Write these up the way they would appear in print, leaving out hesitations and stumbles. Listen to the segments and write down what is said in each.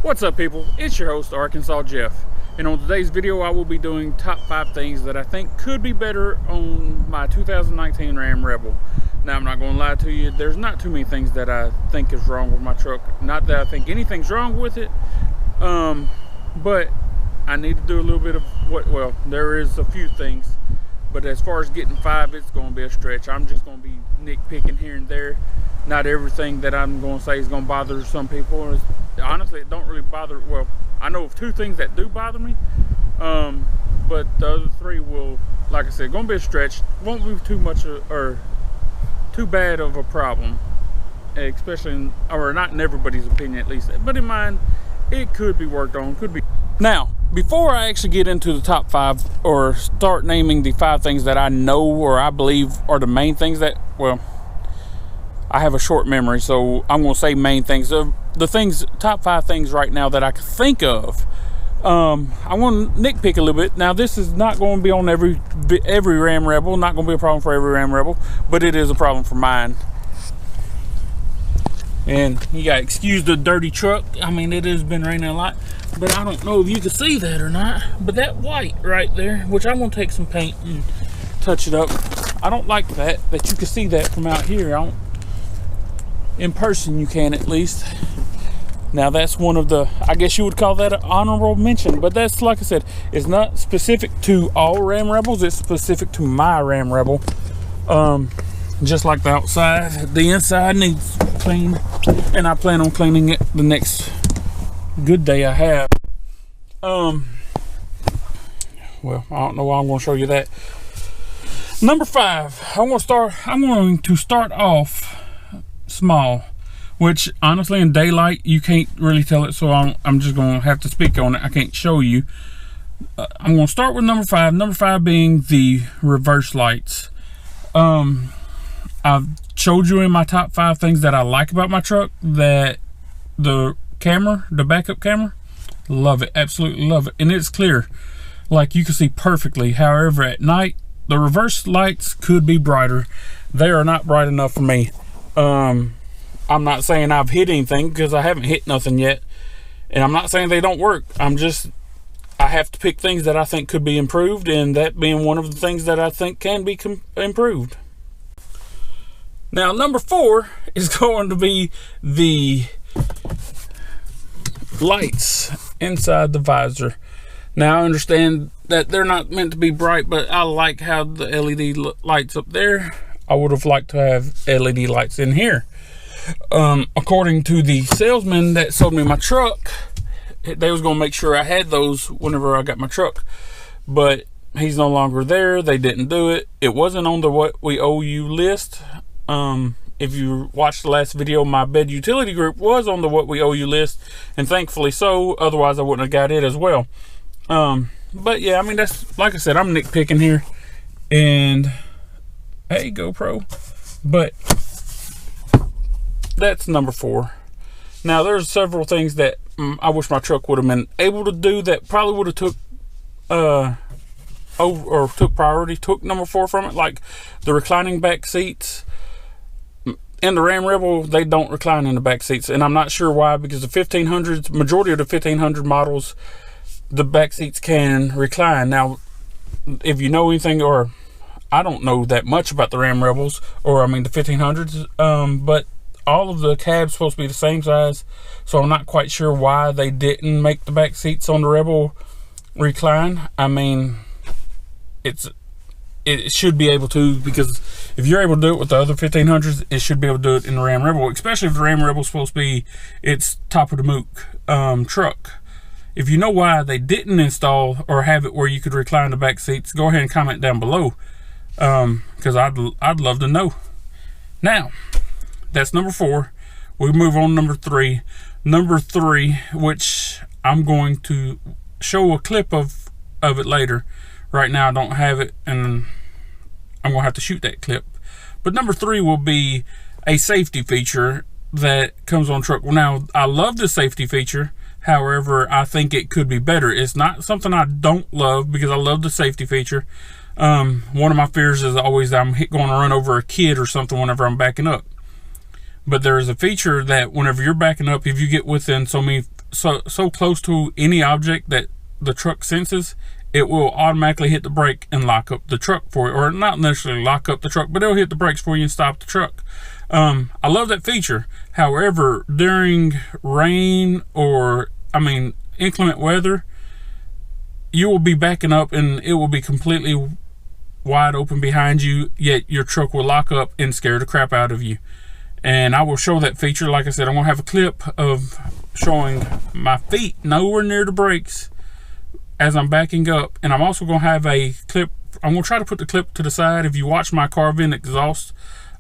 What's up, people? It's your host, Arkansas Jeff, and on today's video I will be doing top 5 things that I think could be better on my 2019 Ram Rebel. Now, I'm not going to lie to you, there's not too many things that I think is wrong with my truck. Not that I think anything's wrong with it, but I need to do a little bit of well, there is a few things, but as far as getting 5, it's going to be a stretch. I'm just going to be nitpicking here and there. Not everything that I'm going to say is going to bother some people. Honestly, it don't really bother. Well, I know of 2 things that do bother me, but the other 3 will, like I said, going to be a stretch. Won't be too much or too bad of a problem, especially or not in everybody's opinion at least, but in mine, it could be worked on. Could be. Now, before I actually get into the top 5 or start naming the 5 things that I know or I believe are the main things that, well, I have a short memory, so I'm going to say main things. The things, top 5 things right now that I can think of. I want to nitpick a little bit. Now, this is not going to be on every Ram Rebel. Not going to be a problem for every Ram Rebel, but it is a problem for mine. And you got to excuse the dirty truck. I mean, it has been raining a lot, but I don't know if you can see that or not. But that white right there, which I'm going to take some paint and touch it up. I don't like that you can see that from out here. In person you can, at least. Now that's one of the, I guess you would call that an honorable mention, but that's, like I said, it's not specific to all Ram Rebels, it's specific to my Ram Rebel. Just like the outside, the inside needs clean, and I plan on cleaning it the next good day I have. Well, I don't know why I'm going to show you that. Number 5, I'm going to start off small, which honestly in daylight you can't really tell it, so I'm just gonna have to speak on it. I can't show you. I'm gonna start with number 5. Number 5 being the reverse lights. I've showed you in my top 5 things that I like about my truck, that the backup camera, love it, absolutely love it, and it's clear, like you can see perfectly. However, at night the reverse lights could be brighter. They are not bright enough for me. I'm not saying I've hit anything, because I haven't hit nothing yet, and I'm not saying they don't work. I have to pick things that I think could be improved, and that being one of the things that I think can be improved. Now, number 4 is going to be the lights inside the visor. Now, I understand that they're not meant to be bright, but I like how the LED lights up there. I would have liked to have LED lights in here. According to the salesman that sold me my truck, they was going to make sure I had those whenever I got my truck, but he's no longer there. They didn't do it. It wasn't on the What We Owe You list. If you watched the last video, my bed utility group was on the What We Owe You list, and thankfully so, otherwise I wouldn't have got it as well. But yeah, I mean, that's, like I said, I'm nitpicking here, and hey, GoPro, but that's number 4. Now, there's several things that I wish my truck would have been able to do that probably would have took took number 4 from it, like the reclining back seats. In the Ram Rebel, they don't recline in the back seats, and I'm not sure why, because the 1500s, majority of the 1500 models, the back seats can recline. Now, if you know anything, or I don't know that much about the Ram Rebels, or I mean the 1500s, but all of the cabs supposed to be the same size, so I'm not quite sure why they didn't make the back seats on the Rebel recline. I mean, it should be able to, because if you're able to do it with the other 1500s, it should be able to do it in the Ram Rebel, especially if the Ram Rebel is supposed to be its top of the mook truck. If you know why they didn't install or have it where you could recline the back seats, go ahead and comment down below, because I'd love to know. Now, that's number 4. We move on to number 3. Number 3, which I'm going to show a clip of it later. Right now I don't have it, and I'm gonna have to shoot that clip. But number 3 will be a safety feature that comes on truck. Now, I love the safety feature. However, I think it could be better. It's not something I don't love, because I love the safety feature. One of my fears is always I'm going to run over a kid or something whenever I'm backing up. But there is a feature that whenever you're backing up, if you get within so so close to any object that the truck senses, it will automatically hit the brake and lock up the truck for you, or not necessarily lock up the truck, but it'll hit the brakes for you and stop the truck. I love that feature. However, during rain or inclement weather, you will be backing up and it will be completely wide open behind you, yet your truck will lock up and scare the crap out of you. And I will show that feature. Like I said, I'm gonna have a clip of showing my feet nowhere near the brakes as I'm backing up, and I'm also gonna have a clip. I'm gonna try to put the clip to the side. If you watch my Carvin exhaust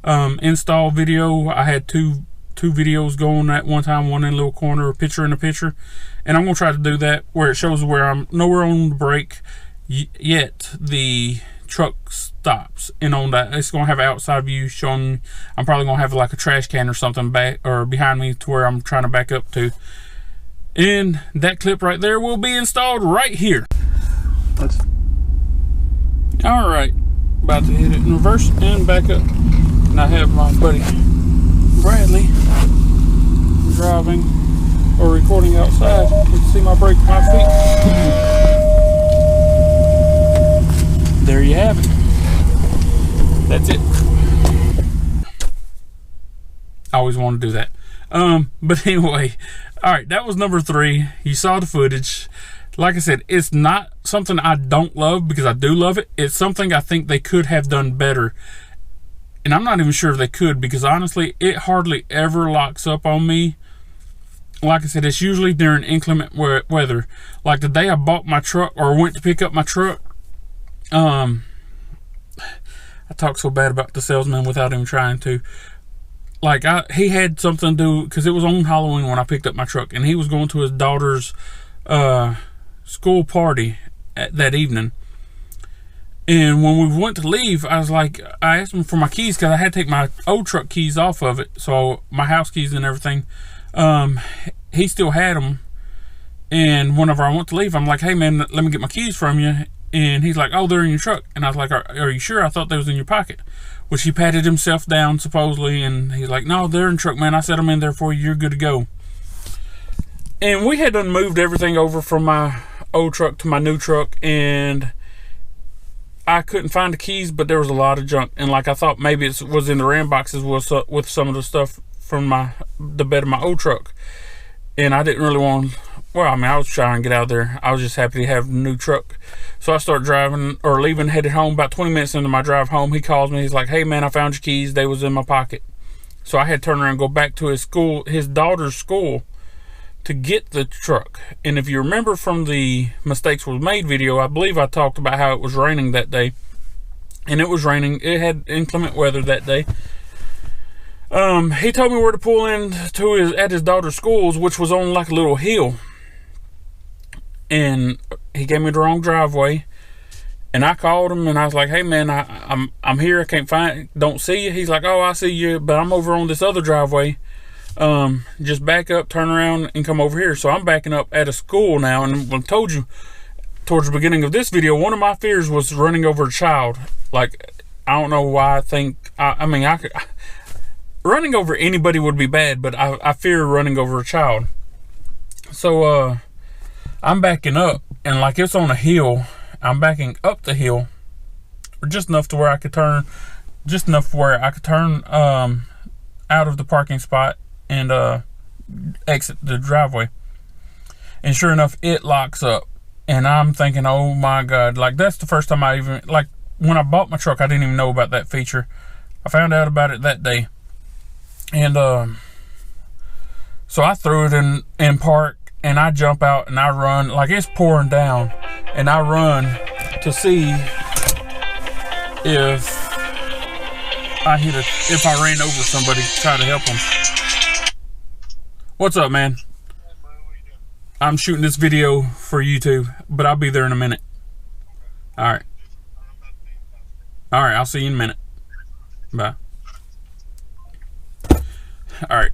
install video, I had two videos going at one time, one in a little corner, a picture in a picture, and I'm gonna try to do that where it shows where I'm nowhere on the brake, yet the truck stops, and on that it's gonna have an outside view showing. I'm probably gonna have like a trash can or something back or behind me to where I'm trying to back up to, and that clip right there will be installed right here. All right, about to hit it in reverse and back up, and I have my buddy Bradley driving or recording outside. You can see my brake, my feet. There you have it. That's it. I always want to do that. But anyway, all right, that was number 3. You saw the footage. Like I said, it's not something I don't love, because I do love it. It's something I think they could have done better. And I'm not even sure if they could, because honestly, it hardly ever locks up on me. Like I said, it's usually during inclement weather. Like the day I bought my truck or went to pick up my truck, I talk so bad about the salesman without even trying to. Like, he had something to do, because it was on Halloween when I picked up my truck, and he was going to his daughter's school party that evening. And when we went to leave, I asked him for my keys, because I had to take my old truck keys off of it, so my house keys and everything. He still had them, and whenever I went to leave, I'm like, hey man, let me get my keys from you. And he's like, oh, they're in your truck. And I was like, are you sure? I thought they was in your pocket. Which he patted himself down, supposedly, and he's like, no, they're in the truck, man. I set them in there for you. You're good to go. And we had done moved everything over from my old truck to my new truck, and I couldn't find the keys, but there was a lot of junk. And like I thought maybe it was in the ram boxes with some of the stuff from the bed of my old truck. And I didn't really want, well, I was trying to get out of there. I was just happy to have a new truck. So I started driving, or leaving, headed home. About 20 minutes into my drive home, he calls me. He's like, hey man, I found your keys. They was in my pocket. So I had to turn around and go back to his daughter's school, to get the truck. And if you remember from the Mistakes Was Made video, I believe I talked about how it was raining that day. And it was raining. It had inclement weather that day. He told me where to pull in to at his daughter's schools, which was on like a little hill. And he gave me the wrong driveway. And I called him and I was like, hey man, I'm here. I can't don't see you. He's like, oh, I see you, but I'm over on this other driveway. Just back up, turn around, and come over here. So I'm backing up at a school now, and I told you towards the beginning of this video, one of my fears was running over a child. Like, I don't know why I think, running over anybody would be bad, but I fear running over a child. So I'm backing up, and like it's on a hill. I'm backing up the hill, just enough to where I could turn, out of the parking spot and exit the driveway. And sure enough, it locks up. And I'm thinking, oh my God, like that's the first time I even, like when I bought my truck, I didn't even know about that feature. I found out about it that day. And so I threw it in park, and I jump out and I run, like it's pouring down, and I run to see if I ran over somebody to try to help them. What's up, man? I'm shooting this video for YouTube, but I'll be there in a minute. All right. All right, I'll see you in a minute. Bye. All right.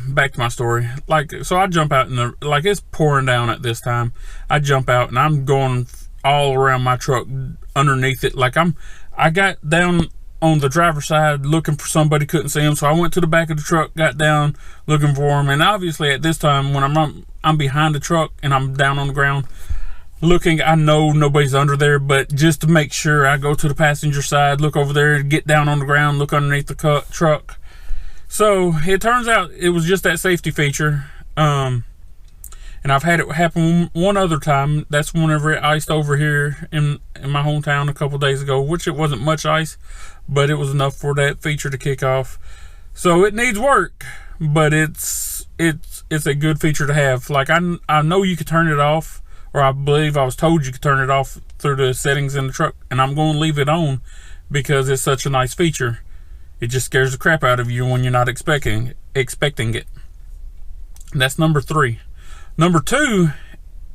Back to my story. Like, so I jump out like it's pouring down at this time. I jump out and I'm going all around my truck underneath it. Like I got down on the driver's side looking for somebody, couldn't see him, so I went to the back of the truck, got down looking for him. And obviously at this time, when I'm behind the truck and I'm down on the ground looking, I know nobody's under there, but just to make sure, I go to the passenger side, look over there, get down on the ground, look underneath the truck. So it turns out it was just that safety feature. And I've had it happen one other time. That's whenever it iced over here in my hometown a couple days ago, which it wasn't much ice, but it was enough for that feature to kick off. So it needs work, but it's a good feature to have. Like I know you could turn it off, or I believe I was told you could turn it off through the settings in the truck, and I'm going to leave it on because it's such a nice feature. It just scares the crap out of you when you're not expecting it. And that's number 3. Number 2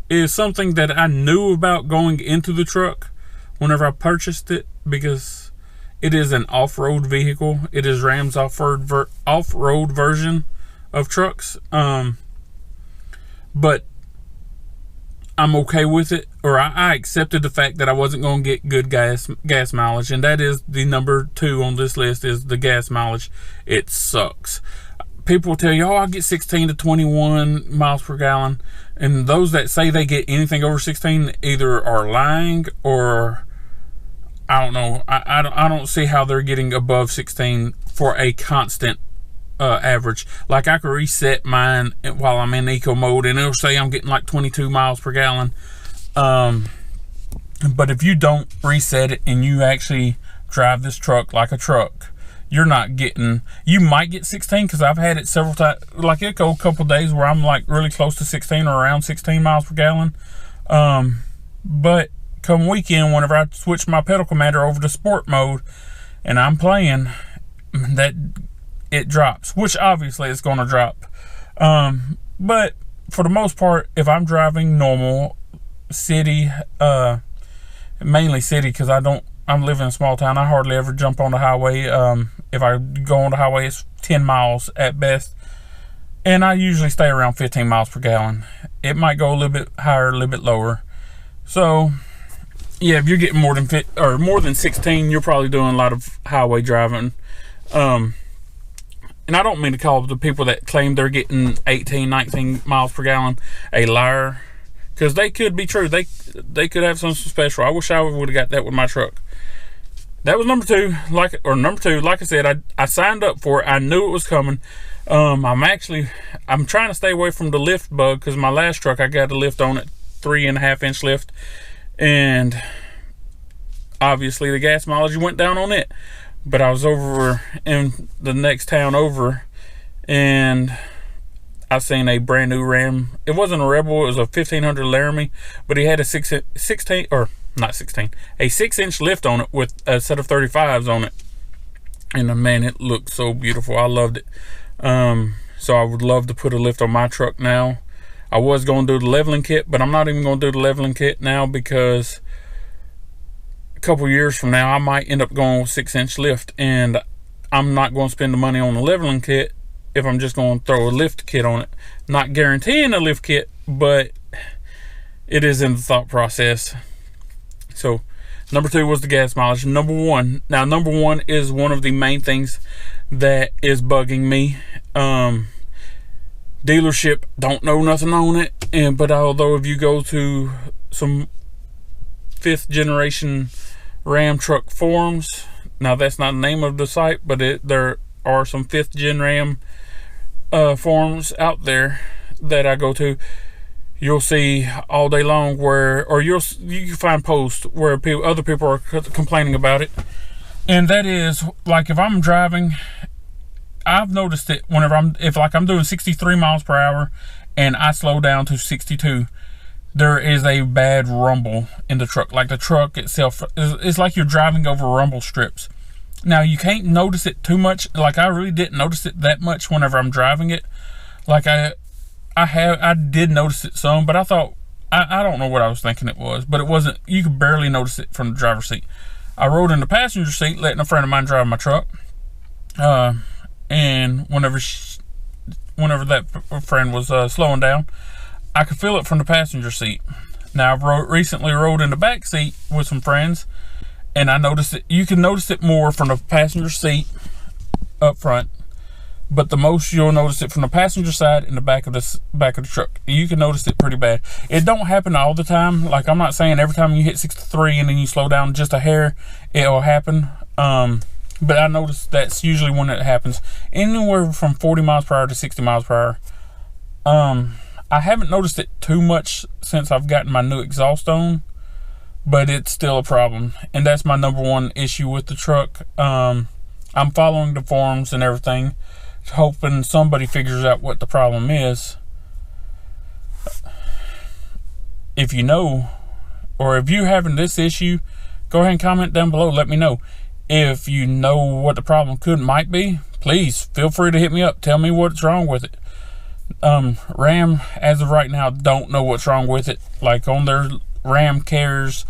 is something that I knew about going into the truck whenever I purchased it, because it is an off-road vehicle. It is Ram's off-road version of trucks. But I'm okay with it, or I accepted the fact that I wasn't going to get good gas mileage, and that is the number 2 on this list, is the gas mileage. It sucks. People will tell you, oh, I get 16 to 21 miles per gallon. And those that say they get anything over 16 either are lying, or I don't know. I don't see how they're getting above 16 for a constant average. Like, I could reset mine while I'm in eco mode and it'll say I'm getting like 22 miles per gallon. But if you don't reset it and you actually drive this truck like a truck, you're not getting, you might get 16, because I've had it several times. Like, it go a couple days where I'm like really close to 16 or around 16 miles per gallon. But come weekend, whenever I switch my pedal commander over to sport mode and I'm playing, that it drops, which obviously it's going to drop. But for the most part, if I'm driving normal city, mainly city, because I'm living in a small town, I hardly ever jump on the highway. If I go on the highway, it's 10 miles at best. And I usually stay around 15 miles per gallon. It might go a little bit higher, a little bit lower. So, yeah, if you're getting more than 16, you're probably doing a lot of highway driving. And I don't mean to call the people that claim they're getting 18, 19 miles per gallon a liar, because they could be true. They could have something special. I wish I would have got that with my truck. That was number 2. Like I said, I signed up for it. I knew it was coming. I'm trying to stay away from the lift bug, because my last truck, I got a lift on it, 3.5-inch lift, and obviously the gas mileage went down on it. But I was over in the next town over, and I seen a brand new Ram. It wasn't a Rebel, it was a 1500 Laramie, but he had a 6-inch lift on it with a set of 35s on it. And man, it looked so beautiful. I loved it. So I would love to put a lift on my truck now. I was going to do the leveling kit, but I'm not even going to do the leveling kit now, because a couple years from now I might end up going with 6-inch lift, and I'm not going to spend the money on the leveling kit if I'm just going to throw a lift kit on it. Not guaranteeing a lift kit, but it is in the thought process. So number 2 was the gas mileage. Number 1 is one of the main things that is bugging me. Dealership don't know nothing on it, but although if you go to some 5th generation Ram truck forums, now that's not the name of the site, but there are some 5th gen Ram forums out there that I go to. You'll see all day long you can find posts where other people are complaining about it. And that is, like, if I'm driving, I've noticed it whenever I'm doing 63 miles per hour and I slow down to 62, there is a bad rumble in the truck. Like, the truck itself, it's like you're driving over rumble strips. Now, you can't notice it too much. Like, I really didn't notice it that much whenever I'm driving it. Like, I did notice it some, but I thought, I don't know what I was thinking it was, but it wasn't. You could barely notice it from the driver's seat. I rode in the passenger seat, letting a friend of mine drive my truck. And whenever that friend was slowing down, I could feel it from the passenger seat. Now, I've recently rode in the back seat with some friends, And I noticed it. You can notice it more from the passenger seat up front, but the most you'll notice it from the passenger side and the back of the truck. You can notice it pretty bad. It don't happen all the time. Like, I'm not saying every time you hit 63 and then you slow down just a hair, it'll happen. But I noticed that's usually when it happens. Anywhere from 40 miles per hour to 60 miles per hour. I haven't noticed it too much since I've gotten my new exhaust on, but it's still a problem. And that's my number one issue with the truck. I'm following the forums and everything, hoping somebody figures out what the problem is. If you know, or if you're having this issue, go ahead and comment down below. Let me know. If you know what the problem might be, please feel free to hit me up. Tell me what's wrong with it. Ram, as of right now, don't know what's wrong with it. Like, on their Ram Cares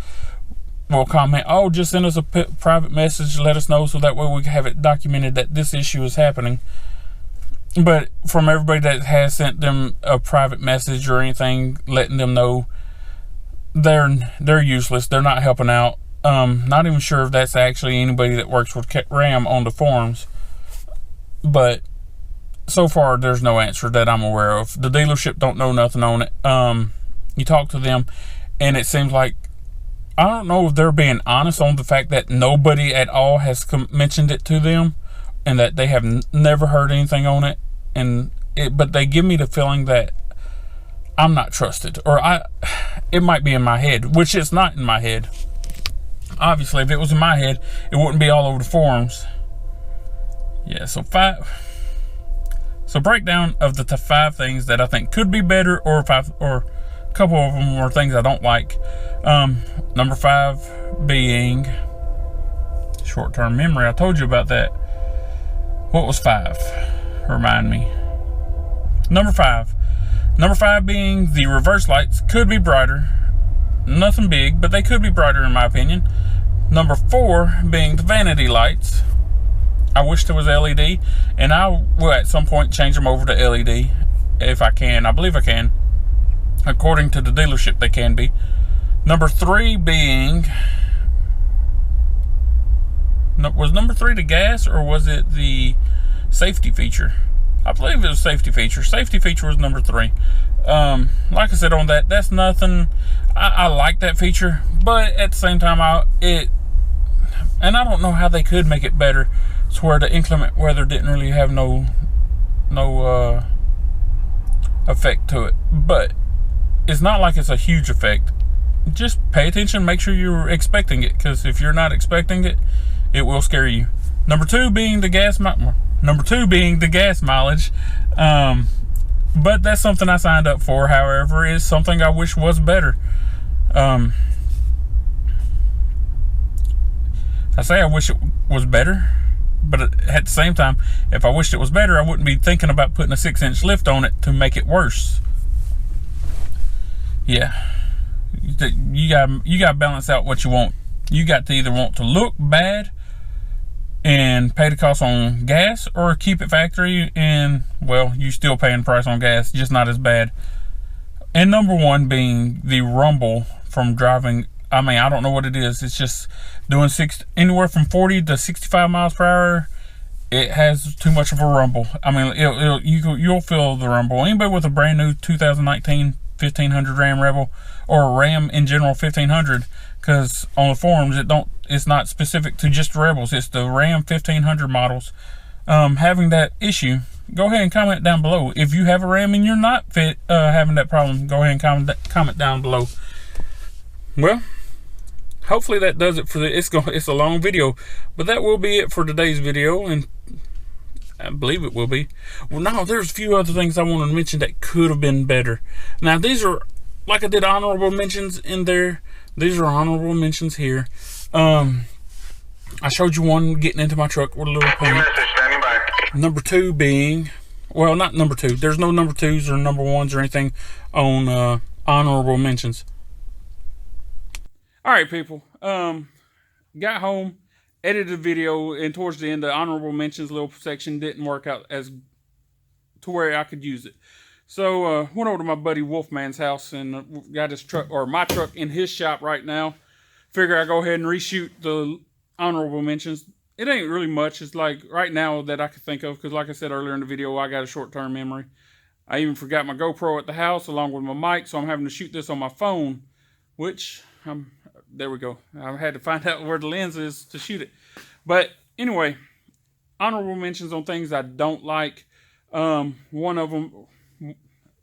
will comment, oh, just send us a private message, let us know, so that way we can have it documented that this issue is happening. But from everybody that has sent them a private message or anything letting them know, they're useless. They're not helping out. Not even sure if that's actually anybody that works with Ram on the forums, but so far there's no answer that I'm aware of. The dealership don't know nothing on it. You talk to them and it seems like, I don't know if they're being honest on the fact that nobody at all has mentioned it to them and that they have never heard anything on it. But they give me the feeling that I'm not trusted, or it might be in my head, which it's not in my head. Obviously, if it was in my head, it wouldn't be all over the forums. Yeah, so breakdown of the 5 things that I think could be better, or a couple of them are things I don't like. Number 5 being short-term memory. I told you about that. What was 5? Remind me. Number 5 being the reverse lights could be brighter. Nothing big, but they could be brighter in my opinion. Number 4 being the vanity lights. I wish there was LED, and I will at some point change them over to LED if I can. I believe I can. According to the dealership, they can be. Number 3 being, was number 3 the gas, or was it the safety feature? I believe it was safety feature. Safety feature was number 3. Like I said on that, that's nothing. I like that feature, but at the same time, and I don't know how they could make it better to where the inclement weather didn't really have no effect to it. But it's not like it's a huge effect. Just pay attention, make sure you're expecting it, because if you're not expecting it, it will scare you. Number 2 being the gas mileage. But that's something I signed up for. However, it's something I wish was better. I say I wish it was better, but at the same time, if I wished it was better, I wouldn't be thinking about putting a 6-inch lift on it to make it worse. Yeah, you got to balance out what you want. You got to either want to look bad and pay the cost on gas, or keep it factory and, well, you still paying the price on gas, just not as bad. And number 1 being the rumble from driving. I mean, I don't know what it is. It's just doing anywhere from 40 to 65 miles per hour. It has too much of a rumble. I mean, you'll feel the rumble. Anybody with a brand new 2019 1500 Ram Rebel, or a Ram in general 1500, because on the forums it's not specific to just Rebels, it's the Ram 1500 models having that issue. Go ahead and comment down below. If you have a Ram and you're not having that problem, go ahead and comment down below. Well, hopefully that does it for it's a long video, but that will be it for today's video, and I believe it will be. Well, now there's a few other things I want to mention that could have been better. Now these are, like I did honorable mentions in there, these are honorable mentions here. I showed you one getting into my truck with a little point. Number 2 being, well, not number 2. There's no number 2s or number 1s or anything on honorable mentions. All right, people. Got home, edited the video, and towards the end, the honorable mentions little section didn't work out as to where I could use it. So went over to my buddy Wolfman's house and got his truck, or my truck, in his shop right now. figure I go ahead and reshoot the honorable mentions. It ain't really much. It's like right now that I can think of, because like I said earlier in the video, I got a short-term memory. I even forgot my GoPro at the house along with my mic, so I'm having to shoot this on my phone, which, there we go. I had to find out where the lens is to shoot it. But anyway, honorable mentions on things I don't like. One of them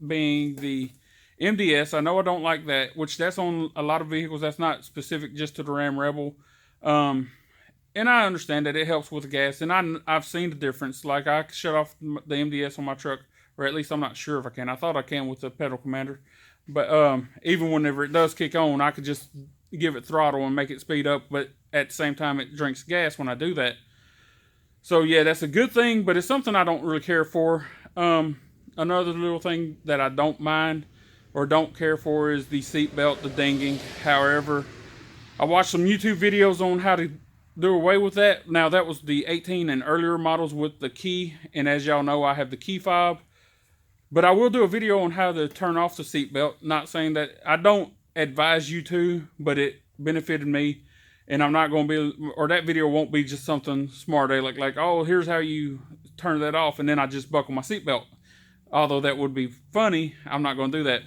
being the MDS. I know I don't like that, which that's on a lot of vehicles. That's not specific just to the Ram Rebel. And I understand that it helps with the gas, and I've seen the difference. Like, I can shut off the MDS on my truck, or at least I'm not sure if I can. I thought I can with the pedal commander. But even whenever it does kick on, I could just give it throttle and make it speed up, but at the same time it drinks gas when I do that. So yeah, that's a good thing, but it's something I don't really care for. Another little thing that I don't mind or don't care for is the seat belt, the dinging. However, I watched some YouTube videos on how to do away with that. Now, that was the 18 and earlier models with the key, and as y'all know, I have the key fob. But I will do a video on how to turn off the seatbelt. Not saying that I don't advise you to, but it benefited me. And I'm not going to be, or that video won't be just something smart aleck like, oh, here's how you turn that off, and then I just buckle my seatbelt. Although that would be funny, I'm not going to do that.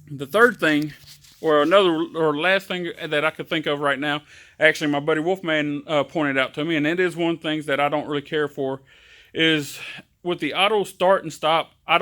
The third thing, or last thing that I could think of right now, actually my buddy Wolfman pointed out to me, and it is one thing that I don't really care for, is with the auto start and stop. I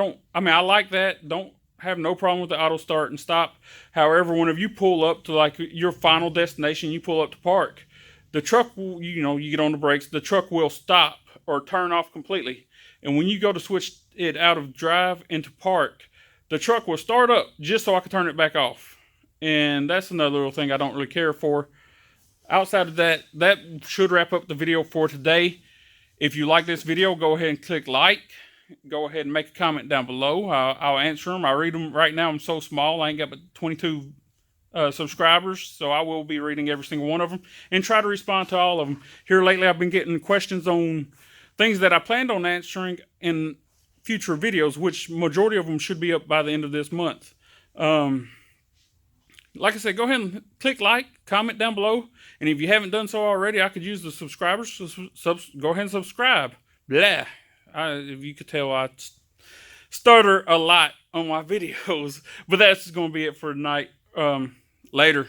like that. Don't have no problem with the auto start and stop. However, whenever you pull up to like your final destination, you pull up to park, the truck will, you get on the brakes, the truck will stop or turn off completely. And when you go to switch it out of drive into park, the truck will start up just so I can turn it back off. And that's another little thing I don't really care for. Outside of that, that should wrap up the video for today. If you like this video, go ahead and click like. Go ahead and make a comment down below. I'll answer them. I read them right now. I'm so small. I ain't got but 22 subscribers, so I will be reading every single one of them and try to respond to all of them. Here lately, I've been getting questions on things that I planned on answering in future videos, which majority of them should be up by the end of this month. Like I said, go ahead and click like, comment down below, and if you haven't done so already, I could use the subscribers. So go ahead and subscribe. Blah. If you could tell, I stutter a lot on my videos, but that's going to be it for tonight. Later.